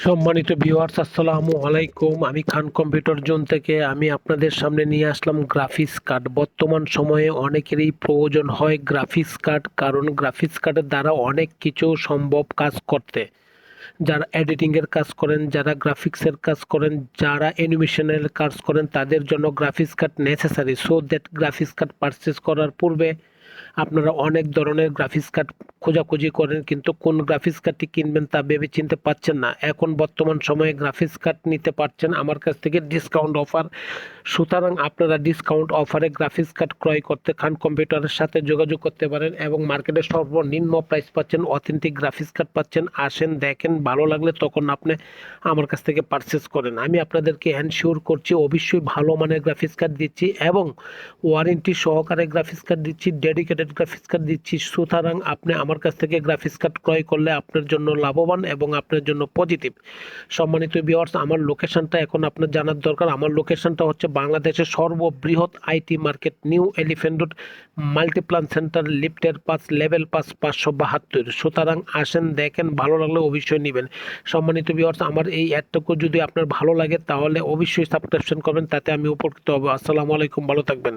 সম্মানিত ভিউয়ার্স, আসসালামু আলাইকুম। আমি খান কম্পিউটার জোন থেকে আমি আপনাদের সামনে নিয়ে আসলাম গ্রাফিক্স কার্ড। বর্তমান সময়ে অনেকেরই প্রয়োজন হয় গ্রাফিক্স কার্ড, কারণ গ্রাফিক্স কার্ডের দ্বারা অনেক কিছু সম্ভব কাজ করতে। যারা এডিটিংয়ের কাজ করেন, যারা গ্রাফিক্সের কাজ করেন, যারা অ্যানিমেশনের কাজ করেন, তাদের জন্য graphics card necessary. So that graphics card purchase করার পূর্বে আপনারা অনেক ধরনের গ্রাফিক্স কার্ড খোঁজাখুঁজি করেন, কিন্তু কোন গ্রাফিক্স কার্ডটি কিনবেন তা ভেবে চিনতে পারছেন না। এখন বর্তমান সময়ে গ্রাফিক্স কার্ড নিতে পারছেন আমার কাছ থেকে ডিসকাউন্ট অফার। সুতরাং আপনারা ডিসকাউন্ট অফারে গ্রাফিক্স কার্ড ক্রয় করতে খান কম্পিউটারের সাথে যোগাযোগ করতে পারেন এবং মার্কেটে সর্বনিম্ন প্রাইস পাচ্ছেন, অথেন্টিক গ্রাফিক্স কার্ড পাচ্ছেন। আসেন, দেখেন, ভালো লাগলে তখন আপনি আমার কাছ থেকে পারচেস করেন। আমি আপনাদেরকে এনশিওর করছি অবশ্যই ভালো মানের গ্রাফিক্স কার্ড দিচ্ছি এবং ওয়ারেন্টি সহকারে গ্রাফিক্স কার্ড দিচ্ছি, ডেডিকেটেড গ্রাফিক্স কার্ড দিচ্ছি। সুতরাং আপনি আমার কাছ থেকে গ্রাফিক্স কার্ড ক্রয় করলে আপনার জন্য লাভবান এবং আপনার জন্য পজিটিভ। সম্মানিত ভিউয়ার্স, আমার লোকেশনটা এখন আপনার জানার দরকার। আমার লোকেশনটা হচ্ছে বাংলাদেশের সর্ববৃহৎ IT market, new elephant road, Multiplan centre, লিফটের 5, লেভেল 5, 572। সুতরাং আসেন, দেখেন, ভালো লাগলে অবশ্যই নেবেন। সম্মানিত ভিউয়ার্স, আমার এই অ্যাডটুকু যদি আপনার ভালো লাগে তাহলে অবশ্যই সাবস্ক্রিপশন করবেন, তাতে আমি উপকৃত হব। আসসালামু আলাইকুম, ভালো থাকবেন।